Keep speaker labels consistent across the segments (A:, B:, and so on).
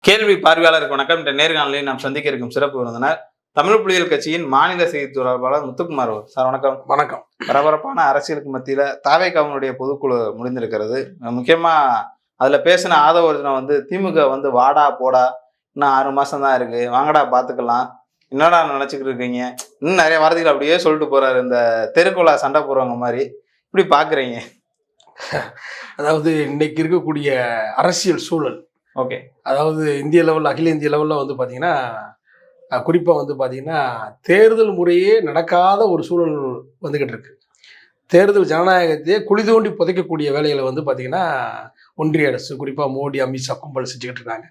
A: கேள்வி பார்வையாளருக்கு வணக்கம். இந்த நேர்காணலில் நாம் சந்திக்க இருக்கும் சிறப்பு விருந்தினர் தமிழ் புலிகள் கட்சியின் மாநில செய்தி தொடர்பாளர் முத்துக்குமார் சார். வணக்கம்.
B: வணக்கம்.
A: பரபரப்பான அரசியலுக்கு மத்தியில தாவேகாவினுடைய பொதுக்குழு முடிந்திருக்கிறது. முக்கியமா அதுல பேசின ஆதவர்ஜுன திமுக வாடா போடா, இன்னும் 6 மாசம் தான் இருக்கு, வாங்கடா பாத்துக்கலாம், என்னடா நினைச்சுக்கிட்டு இருக்கீங்க, இன்னும் நிறைய வார்த்தைகள் அப்படியே சொல்லிட்டு போறாரு. இந்த தெருக்குழா சண்டை போடுறவங்க மாதிரி இப்படி பாக்குறீங்க?
B: அதாவது இன்னைக்கு இருக்கக்கூடிய அரசியல் சூழல்,
A: ஓகே,
B: அதாவது இந்திய லெவலில், அகில இந்திய லெவலில் பார்த்தீங்கன்னா, குறிப்பாக பார்த்தீங்கன்னா தேர்தல் முறையே நடக்காத ஒரு சூழல் வந்துக்கிட்டு இருக்கு. தேர்தல் ஜனநாயகத்தையே குழி தோண்டி புதைக்கக்கூடிய வேலைகளை பார்த்தீங்கன்னா ஒன்றிய அரசு, குறிப்பாக மோடி, அமித்ஷா கும்பல் செஞ்சுக்கிட்டு இருக்காங்க.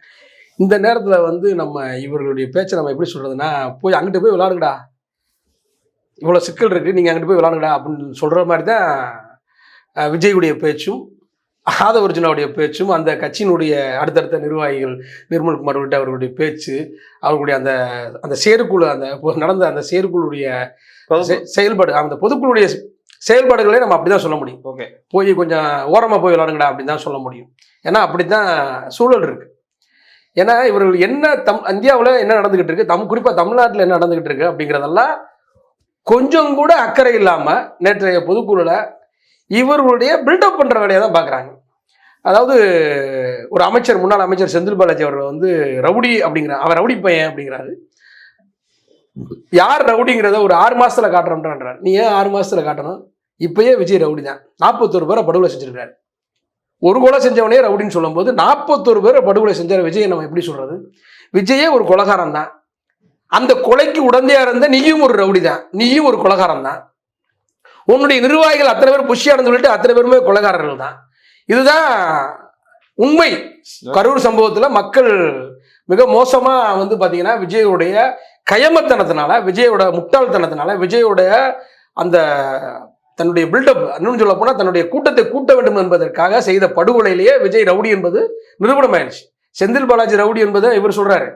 B: இந்த நேரத்தில் நம்ம இவர்களுடைய பேச்சை நம்ம எப்படி சொல்கிறதுனா, போய் அங்கிட்டு போய் விளாடுங்கடா, இவ்வளோ சிக்கல் இருக்குது, நீங்கள் அங்கிட்டு போய் விளாடுங்கடா அப்படின்னு சொல்கிற மாதிரி தான் விஜயுடைய பேச்சும் ஆதவர்ஜுனாவுடைய பேச்சும், அந்த கட்சியினுடைய அடுத்தடுத்த நிர்வாகிகள் நிர்மல்குமார் உள்ளிட்ட அவர்களுடைய பேச்சு, அவர்களுடைய அந்த அந்த செயற்குழு, அந்த நடந்த அந்த செயற்குழுடைய செயல்பாடு, அந்த பொதுக்குழுடைய செயல்பாடுகளே நம்ம அப்படி தான் சொல்ல முடியும்.
A: ஓகே,
B: போய் கொஞ்சம் ஓரமாக போய் விளாடுங்கடா அப்படின்னு தான் சொல்ல முடியும். ஏன்னா அப்படி தான் சூழல் இருக்குது. ஏன்னா இவர்கள் என்ன இந்தியாவில் என்ன நடந்துக்கிட்டு இருக்கு, குறிப்பாக தமிழ்நாட்டில் என்ன நடந்துக்கிட்டு இருக்கு அப்படிங்கிறதெல்லாம் கொஞ்சம் கூட அக்கறை இல்லாமல் நேற்றைய பொதுக்குழுவில் இவர்களுடைய பில்டப் பண்ணுற வேலையை தான் பார்க்குறாங்க. அதாவது ஒரு அமைச்சர், முன்னாள் அமைச்சர் செந்தில் பாலாஜி அவர்கள் ரவுடி அப்படிங்கிறார், அவர் ரவுடி பையன் அப்படிங்கிறாரு. யார் ரவுடிங்கிறத ஒரு 6 மாதத்தில் காட்டுறோம்ன்றார். நீ ஏன் 6 மாதத்தில் காட்டணும்? இப்பயே விஜய் ரவுடி தான். 41 பேரை படுகொலை செஞ்சிருக்காரு. ஒரு கொலை செஞ்சவனே ரவுடின்னு சொல்லும் போது 41 பேரை படுகொலை செஞ்சார் விஜயை நம்ம எப்படி சொல்றது? விஜயே ஒரு கொலைகாரன் தான். அந்த கொலைக்கு உடந்தையா இருந்த நீயும் ஒரு ரவுடி தான், நீயும் ஒரு கொலைகாரன் தான். உன்னுடைய நிர்வாகிகள் அத்தனை பேர் புஷியானு சொல்லிட்டு அத்தனை பேருமே கொலைகாரர்கள் தான். இதுதான் உண்மை. கரூர் சம்பவத்தில் மக்கள் மிக மோசமா பார்த்தீங்கன்னா விஜயோடைய கயமத்தனத்தினால, விஜயோட முட்டாள்தனத்தினால, விஜயோடைய அந்த தன்னுடைய பில்டப், இன்னும் சொல்ல போனால் தன்னுடைய கூட்டத்தை கூட்ட வேண்டும் என்பதற்காக செய்த படுகொலையிலேயே விஜய் ரவுடி என்பது நிரூபணம் ஆயிடுச்சு. செந்தில் பாலாஜி ரவுடி என்பதை இவர் சொல்றாரு.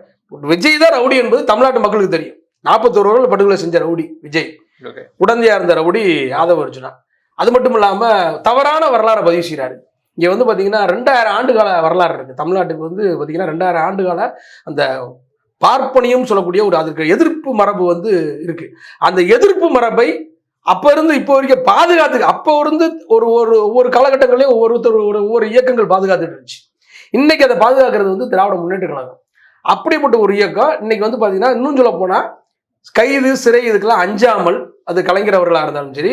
B: விஜய் தான் ரவுடி என்பது தமிழ்நாட்டு மக்களுக்கு தெரியும். 41 படுகொலை செஞ்ச ரவுடி விஜய், உடந்தையா இருந்த ரவுடி ஆதவர்ஜுனா. அது மட்டும் இல்லாம தவறான வரலாறை பதிவு செய்கிறாரு. இங்க பாத்தீங்கன்னா 2000 ஆண்டுகால வரலாறு இருக்கு தமிழ்நாட்டுக்கு. பாத்தீங்கன்னா 2000 ஆண்டுகால அந்த பார்ப்பனியம் சொல்லக்கூடிய ஒரு அதுக்கு எதிர்ப்பு மரபு இருக்கு. அந்த எதிர்ப்பு மரபை அப்ப இருந்து இப்போ வரைக்கும் பாதுகாத்து, அப்போ இருந்து ஒவ்வொரு காலகட்டங்களையும் ஒவ்வொரு இயக்கங்கள் பாதுகாத்துட்டு இருந்துச்சு. இன்னைக்கு அதை பாதுகாக்கிறது திராவிட முன்னேற்ற கழகம். அப்படிப்பட்ட ஒரு இயக்கம் இன்னைக்கு பாத்தீங்கன்னா, இன்னும் சொல்ல போனா கைது சிறை இதுக்கெல்லாம் அஞ்சாமல், அது கலைஞர் அவர்களாக இருந்தாலும் சரி,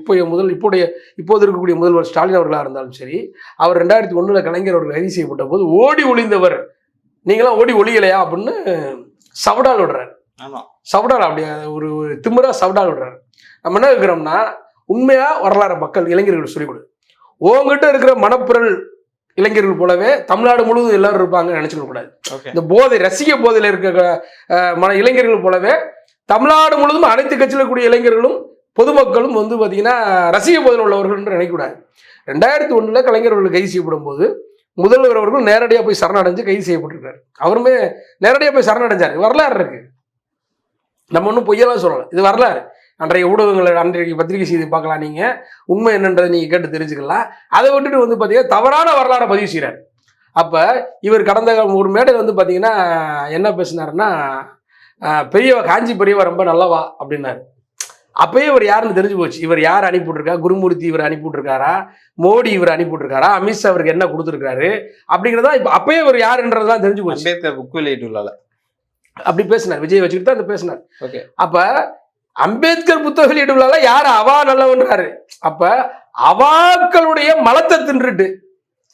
B: இப்போது இருக்கக்கூடிய முதல்வர் ஸ்டாலின் அவர்களாக இருந்தாலும் சரி, அவர் 2001 கலைஞர் அவர்கள் கைது செய்யப்பட்ட போது ஓடி ஒளிந்தவர், நீங்களாம் ஓடி ஒளியலையா அப்படின்னு சவடால் விடுறாரு. சவடால் அப்படியே ஒரு திமிரா சவடால் விடுறாரு. நம்ம என்ன இருக்கிறோம்னா, உண்மையா வரலாறு மக்கள் இளைஞர்கள் சொல்லிக் கொடு. உங்ககிட்ட இருக்கிற மனப்புரல் இளைஞர்கள் போலவே தமிழ்நாடு முழுவதும் எல்லாரும் இருப்பாங்கன்னு நினைச்சுக்க கூடாது. இந்த போதை, ரசிக போதையில இருக்க இளைஞர்கள் போலவே தமிழ்நாடு முழுவதும் அனைத்து கட்சியில் இருக்கக்கூடிய இளைஞர்களும் பொதுமக்களும் பாத்தீங்கன்னா ரசிக போதையில் உள்ளவர்கள் என்று நினைக்கக்கூடாது. 2001 கலைஞர் அவர்கள் கைது செய்யப்படும் போது முதல்வர் அவர்கள் நேரடியாக போய் சரணடைஞ்சு கைது செய்யப்பட்டிருக்காரு. அவருமே நேரடியாக போய் சரணடைஞ்சார். வரலாறு இருக்கு, நம்ம ஒன்றும் பொய்யெல்லாம் சொல்லலாம். இது வரலாறு. அன்றைய ஊடகங்களை, அன்றைய பத்திரிகை செய்தி பார்க்கலாம், நீங்க உண்மை என்னன்றதை நீங்க கேட்டு தெரிஞ்சுக்கலாம். அதை விட்டுட்டு பார்த்தீங்கன்னா தவறான வரலாறை பதிவு செய்கிறார். அப்ப இவர் கடந்த ஒரு மேடையில் பார்த்தீங்கன்னா என்ன பேசினாருன்னா, காஞ்சி பெரியவா ரொம்ப நல்லவா அப்படின்னாரு. அப்பயே இவர் யாருன்னு தெரிஞ்சு போச்சு. இவர் யார் அனுப்பிவிட்டுருக்கா? குருமூர்த்தி இவர் அனுப்பிவிட்டுருக்காரா? மோடி இவர் அனுப்பிவிட்டுருக்காரா? அமித்ஷா அவருக்கு என்ன கொடுத்துருக்காரு அப்படிங்கிறதா இப்போ அப்பயே இவர் யாருன்றதுதான் தெரிஞ்சு போச்சு.
A: புக் வெளியிட்டுள்ளால
B: அப்படி பேசினார், விஜய் வச்சுக்கிட்டு தான் பேசினார். அப்ப அம்பேத்கர் புத்தக வெளியிட்டுள்ளால யார் அவா நல்லவன்றாரு. அப்ப அவாக்களுடைய மலத்தை தின்றுட்டு,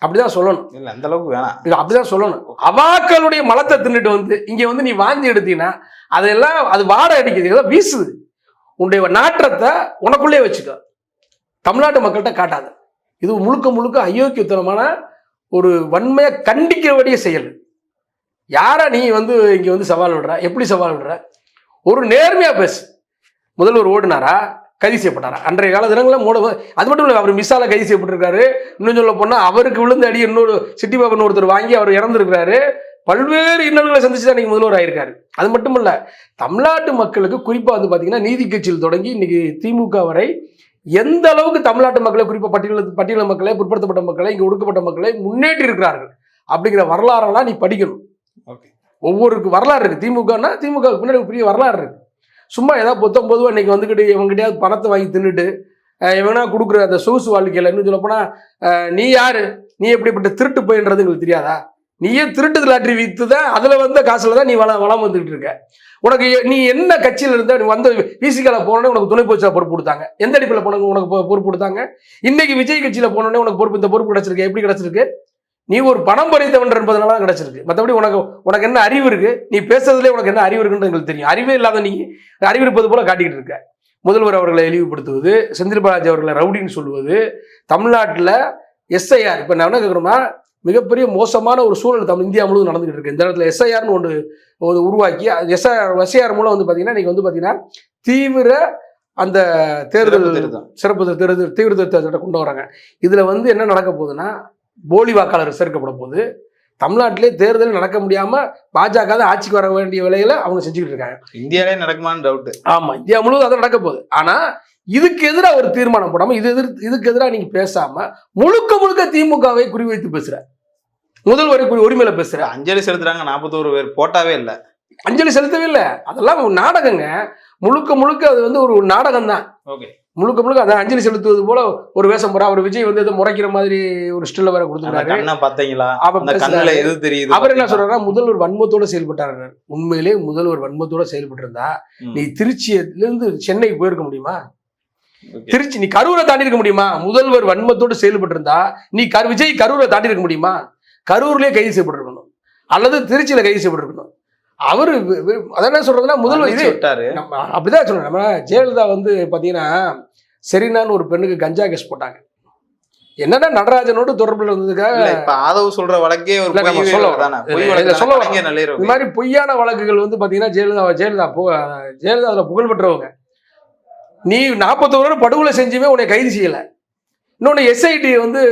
B: அப்படிதான் சொல்லணும்.
A: இல்ல அந்த அளவுக்கு வேணாம்,
B: அப்படிதான் சொல்லணும். அவாக்களுடைய மலத்தை தின்னுட்டு இங்க நீ வாந்தி எடுத்தீங்கன்னா அதெல்லாம் அது வாடை அடிக்குது, ஏதோ வீசுது. உன்னுடைய நாற்றத்தை உனக்குள்ளே வச்சுக்க, தமிழ்நாட்டு மக்கள்கிட்ட காட்டாத. இது முழுக்க முழுக்க அயோக்கியத்தனமான ஒரு வன்மையை கண்டிக்கக்கூடிய செயல். யாரா நீ இங்க சவால் விடுற? எப்படி சவால் விடுற? ஒரு நேர்மையா பேசு. முதல்வர் ஓடினாரா? கைது செய்யப்பட்டாரா? அன்றைய கால தினங்களில் அது மட்டும் இல்லை, அவர் மிஸ்ஸால கைது செய்யப்பட்டிருக்காரு. இன்னும் சொல்ல போனா அவருக்கு விழுந்த அடி இன்னொரு சிட்டி பாபன் ஒருத்தர் வாங்கி அவர் இறந்துருக்கிறாரு. பல்வேறு இன்னல்களை சந்திச்சு தான் இன்னைக்கு முதல்வர் ஆயிருக்காரு. அது மட்டும் இல்ல, தமிழ்நாட்டு மக்களுக்கு குறிப்பா பாத்தீங்கன்னா நீதி கட்சியில் தொடங்கி இன்னைக்கு திமுக வரை எந்த அளவுக்கு தமிழ்நாட்டு மக்களை, குறிப்பா பட்டியல மக்களை, பிற்படுத்தப்பட்ட மக்களை, இங்க ஒடுக்கப்பட்ட மக்களை முன்னேற்றி இருக்கிறார்கள் அப்படிங்கிற வரலாறெல்லாம் நீ படிக்கணும்.
A: ஓகே.
B: ஒவ்வொரு வரலாறு இருக்கு. திமுகன்னா திமுக பின்னாடி ஒரு பெரிய வரலாறு இருக்கு. சும்மா ஏதாவது பொதுவாக இன்னைக்கு வந்துக்கிட்டு இவங்ககிட்டயாவது பணத்தை வாங்கி தின்னுட்டு இவனா கொடுக்குற அந்த சொகுசு வாழ்க்கையில் இன்னும் சொல்லப்போனா நீ யாரு, நீ எப்படிப்பட்ட திருட்டு போயின்றது எங்களுக்கு தெரியாதா? நீயே திருட்டு லாட்டரி வித்து தான் அதில் வந்த காசுல தான் நீ வளம் வந்துகிட்டு இருக்க. உனக்கு நீ என்ன கட்சியில் இருந்தா நீ வந்து விசிகால போனோடனே உனக்கு துணை போச்சா பொறுப்பு கொடுத்தாங்க. எந்த அடிப்பில் போனவங்க உனக்கு பொறுப்பு கொடுத்தாங்க? இன்னைக்கு விஜய் கட்சியில போனோடனே உனக்கு பொறுப்பு, இந்த பொறுப்பு கிடைச்சிருக்கு. எப்படி கிடைச்சிருக்கு? நீ ஒரு பணம் பறித்தவன் என்பதனால தான் கிடைச்சிருக்கு. மற்றபடி உனக்கு என்ன அறிவு இருக்கு? நீ பேசுறதுல உனக்கு என்ன அறிவு இருக்குன்னு எங்களுக்கு தெரியும். அறிவே இல்லாத நீ அறிவு இருப்பது போல காட்டிக்கிட்டு இருக்க. முதல்வர் அவர்களை இழிவுபடுத்துவது, செந்தில் பாலாஜி அவர்களை ரவுடின்னு சொல்லுவது, தமிழ்நாட்டில் எஸ்ஐஆர் இப்போ நான் என்ன கேட்குறோம்னா மிகப்பெரிய மோசமான ஒரு சூழல் இந்தியா முழுவதும் நடந்துகிட்டு இருக்கு. இந்த இடத்துல எஸ்ஐஆர்னு ஒன்று உருவாக்கி எஸ்ஐஆர் மூலம் வந்து பார்த்தீங்கன்னா இன்னைக்கு வந்து பார்த்தீங்கன்னா தீவிர அந்த தேர்தல் சிறப்பு தேர்தல் தீவிர திருத்தத்தை கொண்டு வராங்க. இதில் வந்து என்ன நடக்க போகுதுன்னா போலி வாக்காளர் சேர்க்கப்பட போகுது. தமிழ்நாட்டிலே தேர்தல் நடக்க முடியாம பாஜக தான் ஆட்சிக்கு வர வேண்டிய வேலையில அவங்க செஞ்சுக்கிட்டு இருக்காங்க.
A: இந்தியாவிலே நடக்குமான்னு டவுட்.
B: ஆமா, இந்தியா முழுவதும் அதான் நடக்க போகுது. ஆனா இதுக்கு எதிராக ஒரு தீர்மானம் போடாம இதுக்கு எதிராக நீங்க பேசாம முழுக்க திமுகவை குறிவைத்து பேசுற, முதல்வரை உரிமையில பேசுற.
A: அஞ்சலி செலுத்துறாங்க 41 பேர், போட்டாவே இல்லை.
B: அஞ்சலி செலுத்தவே இல்லை. அதெல்லாம் நாடகங்க. முழுக்க அது வந்து ஒரு நாடகம் தான்.
A: ஓகே.
B: முழுக்க அதை அஞ்சலி செலுத்துவது போல ஒரு வேஷம் போறா. அவர் விஜய் வந்து முறைக்கிற மாதிரி ஒரு ஸ்டில்ல வேற கொடுத்துருக்காரு.
A: பாத்தீங்களா? அவர்
B: என்ன சொல்றாருன்னா முதல்வர் வன்மத்தோட செயல்பட்டாரு. உண்மையிலே முதல்வர் வன்மத்தோட செயல்பட்டு இருந்தா நீ திருச்சியிலிருந்து சென்னைக்கு போயிருக்க முடியுமா? திருச்சி நீ கரூரை தாண்டி இருக்க முடியுமா? முதல்வர் வன்மத்தோடு செயல்பட்டு இருந்தா நீ விஜய் கரூரை தாண்டி இருக்க முடியுமா? கரூர்லயே கைது செய்யப்பட்டிருக்கணும் அல்லது திருச்சியில கைது செய்யப்பட்டிருக்கணும். அவரு அதான் சொல்றதுன்னா முதல்வர் இது அப்படிதான் சொல்றேன். நம்ம ஜெயலலிதா வந்து பாத்தீங்கன்னா செரினான்னு ஒரு பெண்ணுக்கு கஞ்சா கேஸ் போட்டாங்க. என்னன்னா நடராஜனோடு தொடர்புல இருந்ததுக்காக
A: ஆதவ சொல்ற வழக்கே
B: இந்த மாதிரி பொய்யான வழக்குகள் வந்து பாத்தீங்கன்னா ஜெயலலிதா புகழ் பெற்றவங்க. நீ 41 படுகொலை செஞ்சுமே உன்னை கைது செய்யல. இன்னொன்னு எஸ்ஐடி வந்து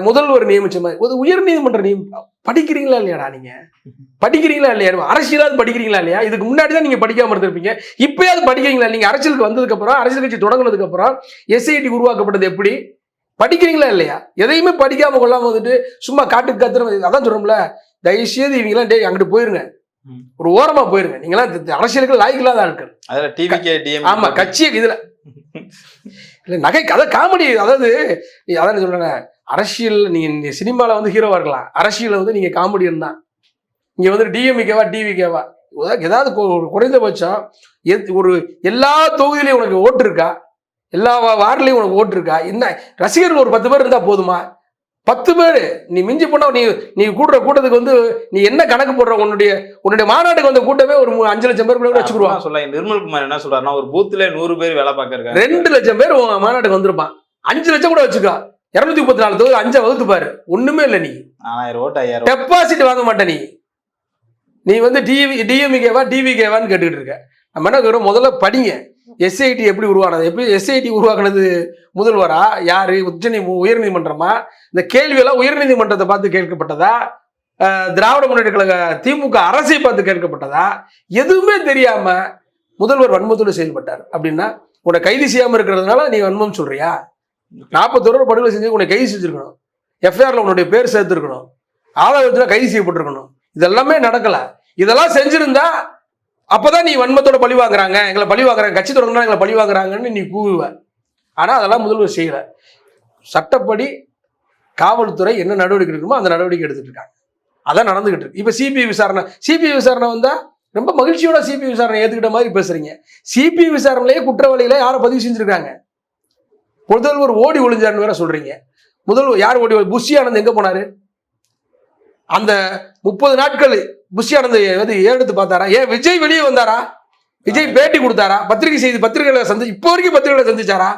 B: முதல்வர் நியமிச்ச மாதிரி உயர் நீதிமன்ற படிக்கிறீங்களா இல்லையாடா? நீங்க படிக்கிறீங்களா இல்லையா? அரசியலாவது படிக்கிறீங்களா இல்லையா? இதுக்கு முன்னாடி தான் நீங்க படிக்காம இருந்திருப்பீங்க. இப்பயாவது படிக்கிறீங்களா? நீங்க அரசியலுக்கு வந்ததுக்கு அப்புறம், அரசியல் கட்சி தொடங்கினதுக்கு அப்புறம் எஸ்ஐடி உருவாக்கப்பட்டது எப்படி? படிக்கிறீங்களா இல்லையா? எதையுமே படிக்காம கொள்ளாம வந்துட்டு சும்மா காட்டுக்கு கத்துற. அதான் சொல்றோம்ல, தயவுசெய்து இவங்கெல்லாம் டே அங்கிட்டு போயிருங்க, ஒரு ஓரமா போயிருங்க. நீங்களாம் அரசியலுக்கு லாய்க்கில்லாத ஆட்கள். ஆமா, கட்சியை இதுல இல்ல நகை கதை காமெடி. அதாவது அதான் சொல்றேன், அரசியல் நீங்க சினிமால வந்து ஹீரோவா இருக்கலாம், அரசியல வந்து நீங்க காமெடியன் தான். இங்க வந்து டிஎம்கேவா டிவிகேவா ஏதாவது குறைந்தபட்சம் ஒரு எல்லா தொகுதியிலையும் உனக்கு ஓட்டு இருக்கா? எல்லா வார்டுலையும் உனக்கு ஓட்டு இருக்கா? என்ன ரசிகர்கள் ஒரு 10 பேர் இருந்தா போதுமா? 10 பேர் நீ மிஞ்சி போனா நீ கூடுற கூட்டத்துக்கு வந்து நீ என்ன கணக்கு போடுற? உன்னுடைய மாநாட்டுக்கு வந்த கூட்டமே ஒரு 5 லட்சம் பேர் கூட வச்சுக்கிடுவான்.
A: சொல்ல நிர்மல்குமார் என்ன சொல்றாருன்னா ஒரு பூத்துல 100 பேர் வேலை பார்க்கறாங்க.
B: 2 லட்சம் பேர் உங்க மாநாட்டுக்கு வந்திருப்பான். 5 லட்சம் கூட வச்சுக்கா. 234 தொகுதி 5 வகுத்து பாரு, ஒண்ணுமே இல்லை. நீ
A: 1000 ஓட்டு 5000
B: டெபாசிட் வாங்க மாட்ட. நீ வந்து டிஎம்கேவா டிவிகேவான்னு கேட்டுக்கிட்டு இருக்க. நம்ம என்ன கேட்குறோம், முதல்ல படிங்க. எஸ்ஐடி எப்படி உருவானது? எப்படி எஸ்ஐடி உருவாக்குனது? முதல்வரா? யாரு? உயர்நீதிமன்றமா? இந்த கேள்வியெல்லாம் உயர்நீதிமன்றத்தை பார்த்து கேட்கப்பட்டதா? திராவிட முன்னேற்ற கழக திமுக அரசை பார்த்து கேட்கப்பட்டதா? எதுவுமே தெரியாம முதல்வர் வன்மத்தோடு செயல்பட்டார். அப்படின்னா உன்னை கைது செய்யாம இருக்கிறதுனால நீ வன்மம் சொல்றியா? 41 படுகொலை செஞ்சு உன்னை கைது செஞ்சிருக்கணும். எஃப்ஐஆர்ல உன்னுடைய பேர் சேர்த்துருக்கணும். ஆதாரத்துல கைது செய்யப்பட்டிருக்கணும். இதெல்லாமே நடக்கல. இதெல்லாம் செஞ்சிருந்தா அப்பதான் நீ வன்மத்தோட பழி வாங்குறாங்க, எங்களை பழி வாங்குறாங்க, கட்சி தொடங்கினா எங்களை பழி வாங்குறாங்கன்னு நீ கூவுவ. ஆனா அதெல்லாம் முதல்வர் செய்யல. சட்டப்படி காவல்துறை என்ன நடவடிக்கை எடுக்கணுமோ அந்த நடவடிக்கை எடுத்துட்டு இருக்காங்க. அதான் நடந்துகிட்டு இருக்கு. இப்ப சிபிஐ விசாரணை வந்தா ரொம்ப மகிழ்ச்சியோட சிபிஐ விசாரணை ஏத்துக்கிட்ட மாதிரி பேசுறீங்க. சிபிஐ விசாரணையிலேயே குற்றவாளிகளை யாரை பதிவு செஞ்சிருக்காங்க? முதல்வர் ஓடி ஒளிஞ்சாருன்னு வேற சொல்றீங்க. முதல்வர் யார் ஓடி? புஷி ஆனந்த் எங்க போனாரு? அந்த 30 நாட்கள் புஷி ஆனந்த் எடுத்து பார்த்தாரா? ஏன் விஜய் வெளியே வந்தாரா? விஜய் பேட்டி கொடுத்தாரா? பத்திரிகைகளை இப்போ வரைக்கும் பத்திரிகைகளை சந்திச்சாரா?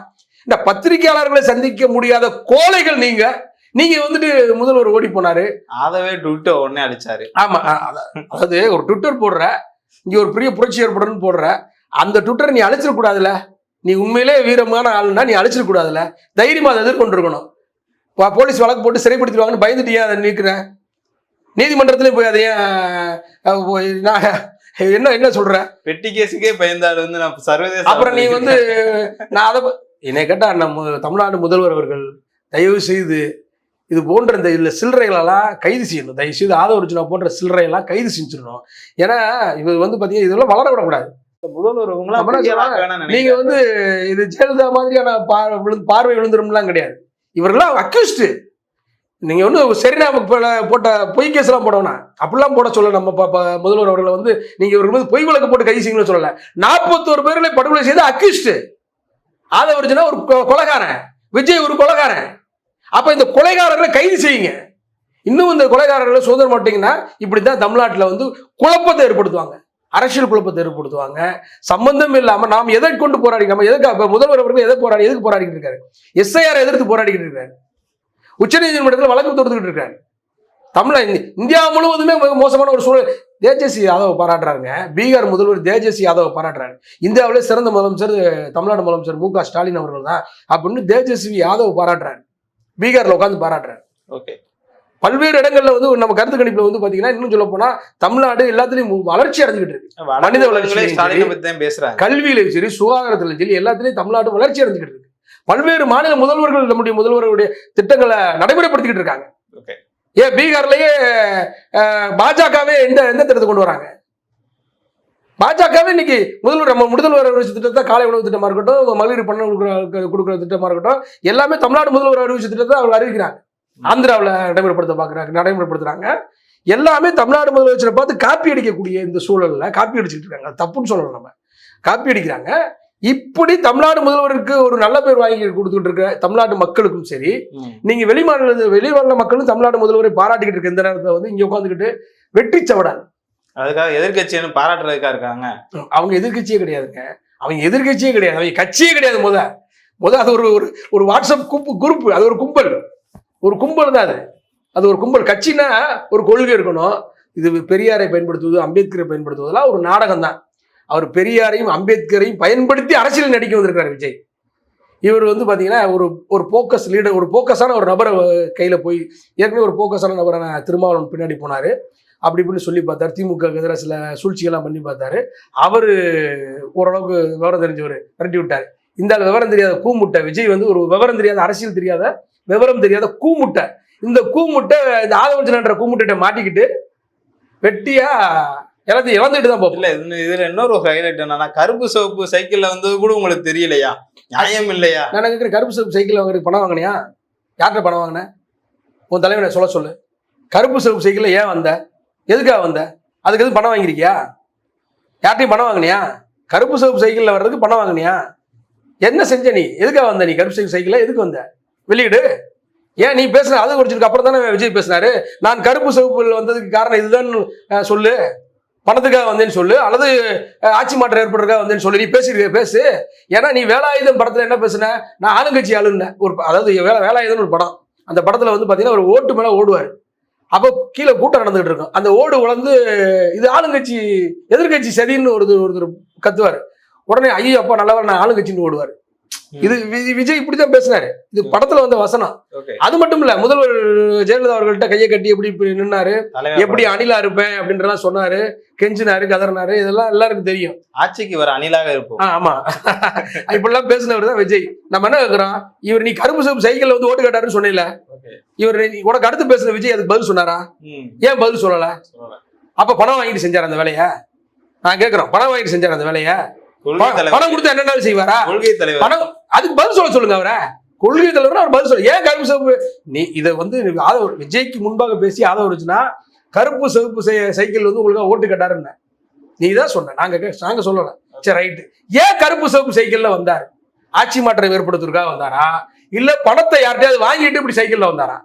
B: இந்த பத்திரிகையாளர்களை சந்திக்க முடியாத கோழைகள் நீங்க வந்துட்டு முதல்வர் ஓடி போனாரு.
A: அதவே ட்விட்டர் உடனே அடிச்சாரு.
B: ஆமா, அதாவது ஒரு ட்விட்டர் போடுற, இங்க ஒரு பெரிய புரட்சி ஏற்படுறன்னு போடுற, அந்த ட்விட்டரை நீ அழிச்சிடக்கூடாதுல. நீ உண்மையிலே வீரமான ஆளுன்னா நீ அழிச்சிடக்கூடாதுல. தைரியமா அதை எதிர்கொண்டு இருக்கணும். போலீஸ் வழக்கு போட்டு சிறைப்படுத்திடுவாங்கன்னு பயந்துட்டு ஏன் அதை நீக்கிறேன்? நீதிமன்றத்திலையும் போய் அதையே என்ன சொல்ற?
A: பெட்டி கேஸுக்கே பயந்தாடு வந்து நான் சர்வதேச.
B: அப்புறம் நீ வந்து நான் அதை என்னை கேட்டா நம்ம தமிழ்நாடு முதல்வர் அவர்கள் தயவு செய்து இது போன்ற இந்த இல்ல சில்லறைகளெல்லாம் கைது செய்யணும். தயவுசெய்து ஆதவ அர்ஜுனா போன்ற சில்லறையெல்லாம் கைது செஞ்சிடணும். ஏன்னா இது வந்து பாத்தீங்கன்னா இதெல்லாம் வளர விடக்கூடாது.
A: முதல்வர் இவங்கெல்லாம் பெரிய ஆளாக்க வேணாம்னு
B: நீங்க
A: நினைக்கிறேன்.
B: வந்து இது ஜெயலலிதா மாதிரியான பார்வை விழுந்துரும்லாம் கிடையாது. இவர்கள்லாம் அக்யூஸ்டு. நீங்க வந்து சரினா போட்ட பொய் கேஸ் எல்லாம் போடணும் அப்படிலாம் போட சொல்ல நம்ம முதல்வர் அவர்களை வந்து நீங்க இவர்கள் வந்து பொய் வழக்கு போட்டு கைது செய்யுங்கன்னு சொல்லல. 41 பேர்களை படுகொலை செய்த அக்யூஸ்டு. ஆதவ அர்ஜுனா ஒரு கொலைகாரன், விஜய் ஒரு கொலைகாரன். அப்ப இந்த கொலைகாரர்களை கைது செய்யுங்க. இன்னும் இந்த கொலைகாரர்களை சுதந்திரம் மாட்டீங்கன்னா இப்படித்தான் தமிழ்நாட்டில் வந்து குழப்பத்தை ஏற்படுத்துவாங்க, அரசியல் குழப்பத்தை ஏற்படுத்துவாங்க. சம்பந்தம் இல்லாம நாம் எதை கொண்டு போராடி நம்ம எதுக்கு முதல்வர் அவர்கள் எதுக்கு போராடிக்கிட்டு இருக்காரு? எஸ்ஐஆர் எதிர்த்து போராடிக்கிட்டு இருக்காரு. உச்சநீதிமன்றத்தில் வழக்கு தொடுத்துக்கிட்டு இருக்காரு. இந்தியா முழுவதுமே மோசமான ஒரு சூழல். தேஜஸ்வி யாதவ் பாராட்டுறாருங்க. பீகார் முதல்வர் தேஜஸ்வி யாதவ் பாராட்டுறாரு. இந்தியாவிலே சிறந்த முதலமைச்சர் தமிழ்நாடு முதலமைச்சர் மு க ஸ்டாலின் அவர்கள் தான் அப்படின்னு தேஜஸ்வி யாதவ் பாராட்டுறாரு. பீகார்ல உட்காந்து பாராட்டுறாரு.
A: ஓகே.
B: பல்வேறு இடங்கள்ல வந்து நம்ம கருத்து கணிப்புல வந்து பாத்தீங்கன்னா இன்னும் சொல்ல போனா தமிழ்நாடு எல்லாத்துலயும் வளர்ச்சி அடைஞ்சுக்கிட்டு இருக்கு. மனித வளர்ச்சி, கல்வியிலும் சரி, சுகாதாரத்திலும் சரி, எல்லாத்திலையும் தமிழ்நாடு வளர்ச்சி அடைஞ்சுக்கிட்டு இருக்கு. பல்வேறு மாநில முதல்வர்கள் நம்முடைய முதல்வருடைய திட்டங்களை நடைமுறைப்படுத்திக்கிட்டு இருக்காங்க. ஏன் பீகார்லயே பாஜகவே எந்த திட்டத்தை கொண்டு வராங்க? பாஜகவே இன்னைக்கு முதல்வர் அறிவிச்ச திட்டத்தை, காலை உணவு திட்டமா இருக்கட்டும், மகளிர் பண்ண கொடுக்குற திட்டமா இருக்கட்டும், எல்லாமே தமிழ்நாடு முதல்வர் அறிவிச்ச திட்டத்தை அவங்க அறிவிக்கிறாங்க. ஆந்திராவில் நடைமுறைப்படுத்துறாங்க. எல்லாமே தமிழ்நாடு முதலமைச்சரை பார்த்து காப்பி அடிக்கக்கூடிய இந்த சூழல்ல காப்பி அடிச்சுட்டு இருக்காங்க. தப்புன்னு சொல்லணும், நம்ம காப்பி அடிக்கிறாங்க. இப்படி தமிழ்நாடு முதல்வருக்கு ஒரு நல்ல பேர் வாங்கி கொடுத்துட்டு இருக்க தமிழ்நாட்டு மக்களுக்கும் சரி, நீங்க வெளிமாநில மக்களும் தமிழ்நாடு முதல்வரை பாராட்டிக்கிட்டு இருக்க இந்த நேரத்தில் வந்து இங்க உட்காந்துக்கிட்டு வெற்றி சவடான்
A: அதுக்காக எதிர்கட்சின்னு பாராட்டுறதுக்கா இருக்காங்க. அவங்க
B: எதிர்கட்சியே கிடையாதுங்க. அவங்க எதிர்கட்சியே கிடையாது, அவங்க கட்சியே கிடையாது. முத அது ஒரு வாட்ஸ்அப் குரூப், அது ஒரு கும்பல் தான். அது ஒரு கும்பல். கட்சினா ஒரு கொள்கை இருக்கணும். இது பெரியாரை பயன்படுத்துவது, அம்பேத்கரை பயன்படுத்துவதெல்லாம் ஒரு நாடகம் தான். அவர் பெரியாரையும் அம்பேத்கரையும் பயன்படுத்தி அரசியல் நடிக்க வந்திருக்காரு விஜய். இவர் வந்து பாத்தீங்கன்னா ஒரு போக்கஸ் லீடர், ஒரு போக்கஸான ஒரு நபரை கையில போய் ஏற்கனவே ஒரு போக்கஸான நபரை திருமாவளவன் பின்னாடி போனாரு. அப்படி இப்படின்னு சொல்லி பார்த்தாரு. திமுக எதிராக சில சூழ்ச்சிகள்லாம் பண்ணி பார்த்தாரு. அவரு ஓரளவுக்கு விவரம் தெரிஞ்சவர் விரட்டி விட்டாரு. இந்த விவரம் தெரியாத கூமுட்டை விஜய் வந்து ஒரு விவரம் தெரியாத, அரசியல் தெரியாத, விவரம் தெரியாத கூமுட்டை. இந்த கூமுட்டை இந்த ஆதவ அர்ஜுனான்ற கூமுட்டை மாட்டிக்கிட்டு வெட்டியா எல்லாத்தையும் இழந்துட்டு தான் போகும்.
A: இல்ல இதுல இன்னொரு ஹைலைட் என்னன்னா, கருப்பு சிவப்பு சைக்கிள்ல வந்து கூட உங்களுக்கு தெரியலையா? நியாயம் இல்லையா?
B: நான் கேட்கிறேன், கருப்பு சிவப்பு சைக்கிள் வாங்குறதுக்கு பணம் வாங்கினியா? யார்கிட்ட பணம் வாங்கின? உன் தலைவனை சொல்லு. கருப்பு சிவப்பு சைக்கிள்ல ஏன் வந்த? எதுக்காக வந்த? அதுக்கு எதுவும் பணம் வாங்கிருக்கியா? யார்ட்டையும் பணம் வாங்கினியா? கருப்பு சிவப்பு சைக்கிள்ல வர்றதுக்கு பணம் வாங்கினியா? என்ன செஞ்ச நீ? எதுக்காக வந்த நீ? கருப்பு சிவப்பு சைக்கிள்ல எதுக்கு வந்த? வெளியிடு. ஏன் நீ பேசுன? அது ஒரிஜினலுக்கு அப்புறம் தானே விஜய் பேசினாரு. நான் கருப்பு சிவப்புல வந்ததுக்கு காரணம் இதுதான் சொல்லு, பணத்துக்காக வந்தேன்னு சொல்லு, அல்லது ஆட்சி மாற்றம் ஏற்படுறதுக்காக வந்தேன்னு சொல்லு. நீ பேசு. ஏன்னா நீ வேலாயுதம் படத்துல என்ன பேசுன? நான் ஆளுங்கட்சி ஆளுன்னு அதாவது வேலாயுதம் ஒரு படம். அந்த படத்துல வந்து பாத்தீங்கன்னா ஒரு ஓட்டு மேல ஓடுவார். அப்போ கீழே கூட்டம் நடந்துகிட்டு இருக்கும். அந்த ஓடு வளர்ந்து இது ஆளுங்கட்சி எதிர்கட்சி சரின்னு ஒருத்தர் கத்துவார். உடனே ஐயோ அப்பா நல்லவர், நான் ஆளுங்கட்சின்னு ஓடுவார். இது விஜய் இப்படிதான் பேசினாரு. இது படத்துல வந்த வசனம். அது மட்டும் இல்ல, முதல்வர் ஜெயலலிதா அவர்கள்ட்ட கையை கட்டி எப்படி நின்னாரு, எப்படி அணிலா இருப்பேன் அப்படின்றலாம் சொன்னாரு, கெஞ்சினாரு, கதறினாரு. இதெல்லாம் எல்லாருக்கும் தெரியும்.
A: ஆட்சிக்கு வர அணிலாக இருப்போம்.
B: ஆமா, இப்படிலாம் பேசினவர் தான் விஜய். நம்ம என்ன கேட்கிறோம், இவர் நீ கருப்பு சிவப்பு சைக்கிள்ல வந்து ஓட்டு கேட்டாருன்னு சொன்னீல, இவர் உனக்கு அடுத்து பேசுன விஜய் அதுக்கு பதில் சொன்னாரா? ஏன் பதில் சொல்லல? அப்ப பணம் வாங்கிட்டு செஞ்சாரு அந்த வேலைய? நான் கேட்கிறோம், பணம் வாங்கிட்டு செஞ்சாரு அந்த வேலைய? பணம் கொடுத்து என்ன செய்வாரா? கொள்கை தலைவர். பணம் அதுக்கு பதில் சொல்லுங்க அவரை. கொள்கை தலைவர் அவர் பதில் சொல்ல. ஏன் கருப்பு சிவப்பு? நீ இதை வந்து விஜய்க்கு முன்பாக பேசி ஆதவ அர்ஜுனா கருப்பு சிவப்பு சைக்கிள் வந்து உங்களுக்கு ஓட்டு கேட்டாருன்னு நீ தான் சொன்ன. நாங்க சொல்லல. சரி ரைட்டு. ஏன் கருப்பு சிவப்பு சைக்கிள்ல வந்தாரு? ஆட்சி மாற்றம் ஏற்படுத்துறதுக்காக வந்தாரா, இல்ல பணத்தை யார்கிட்டயாவது வாங்கிட்டு இப்படி சைக்கிள்ல வந்தாரா?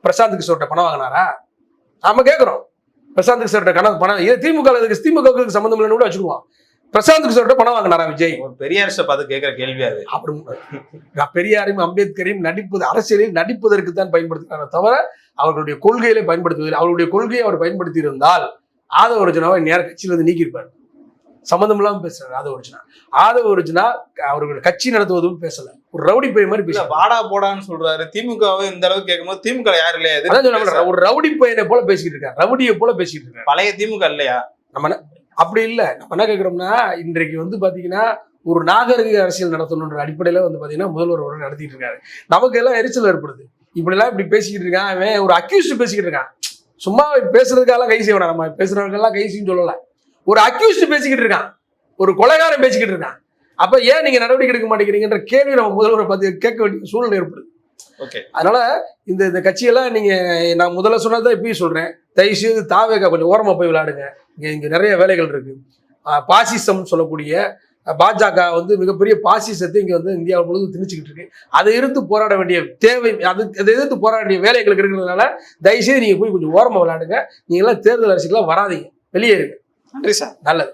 B: பிரசாந்த் கிஷோர்ட்ட பணம் வாங்கினாரா? நாம கேட்கிறோம். பிரசாந்த் கிஷோர்ட்ட பணம் திமுக சம்பந்தம் இல்லைன்னு கூட வச்சுக்குவோம். பிரசாந்த் கிஷோர்ட்ட பணம் வாங்கினாரா விஜய்?
A: பெரியாரை பார்த்து கேட்கிற கேள்வி அது.
B: அப்படி பெரியாரையும் அம்பேத்கரையும் அரசியலில் நடிப்பதற்கு தான் பயன்படுத்துகிறாங்க தவிர அவர்களுடைய கொள்கையிலே பயன்படுத்துவதில்லை. அவருடைய கொள்கையை அவர் பயன்படுத்தி இருந்தால் ஆதவ அர்ஜுனாவை நேர கட்சியில இருந்து நீக்கியிருப்பார். சம்பந்தம் இல்லாம பேசுறாரு ஆதவ அர்ஜுனா. அவர்கள் கட்சி நடத்துவதும் பேசல, ஒரு ரவுடி பையன் மாதிரி பேசல.
A: வாடா போடான்னு சொல்றாரு. திமுகவை இந்த அளவுக்கு கேட்கும்போது திமுக யாரு இல்லையா?
B: ஒரு ரவுடி பையனை போல பேசிக்கிட்டு இருக்காரு, ரவுடியை போல பேசிக்கிட்டு இருக்காரு.
A: பழைய திமுக இல்லையா?
B: நம்ம அப்படி இல்லை. நம்ம என்ன கேட்கிறோம்னா, இன்றைக்கு வந்து பாத்தீங்கன்னா ஒரு நாகரிக அரசியல் நடத்தணுன்ற அடிப்படையில வந்து பாத்தீங்கன்னா முதல்வர் அவர்கள் நடத்திட்டு இருக்காரு. நமக்கு எல்லாம் எரிச்சல் ஏற்படுது. இப்படிலாம் இப்படி பேசிக்கிட்டு இருக்கான், அவன் ஒரு அக்யூஸ்ட் பேசிக்கிட்டு இருக்கான். சும்மா பேசுறதுக்காக கை செய்ய வேணாம், நம்ம பேசுறவங்கெல்லாம் கை செய்யும் சொல்லல. ஒரு அக்யூஸ்ட் பேசிக்கிட்டு இருக்கான், ஒரு கொலைகாரன் பேசிக்கிட்டு இருக்கான். அப்ப ஏன் நீங்க நடவடிக்கை எடுக்க மாட்டேங்கிறீங்கன்ற கேள்வி நம்ம முதல்வரை பார்த்து கேட்க வேண்டிய சூழ்நிலை ஏற்படுது. அதனால இந்த கட்சியெல்லாம் நீங்க, நான் முதல்ல சொன்னதான் இப்பயும் சொல்றேன், தயவுசெய்து தாவேகா கொஞ்சம் ஓரமா போய் விளையாடுங்க. இங்க நிறைய வேலைகள் இருக்கு. பாசிசம் சொல்லக்கூடிய பாஜக வந்து மிகப்பெரிய பாசிசத்தை இங்க வந்து இந்தியா முழுவதும் திணிச்சுக்கிட்டு இருக்கு. அதை எதிர்த்து போராட வேண்டிய தேவை, அதை எதிர்த்து போராட வேண்டிய வேலைகளுக்கு இருக்கிறதுனால தயவுசெய்து நீங்க போய் கொஞ்சம் ஓரமா விளையாடுங்க. நீங்க எல்லாம் தேர்தல் அரசியலாம் வராதீங்க, வெளியே இருங்க.
A: நன்றி சார்.
B: நல்லது.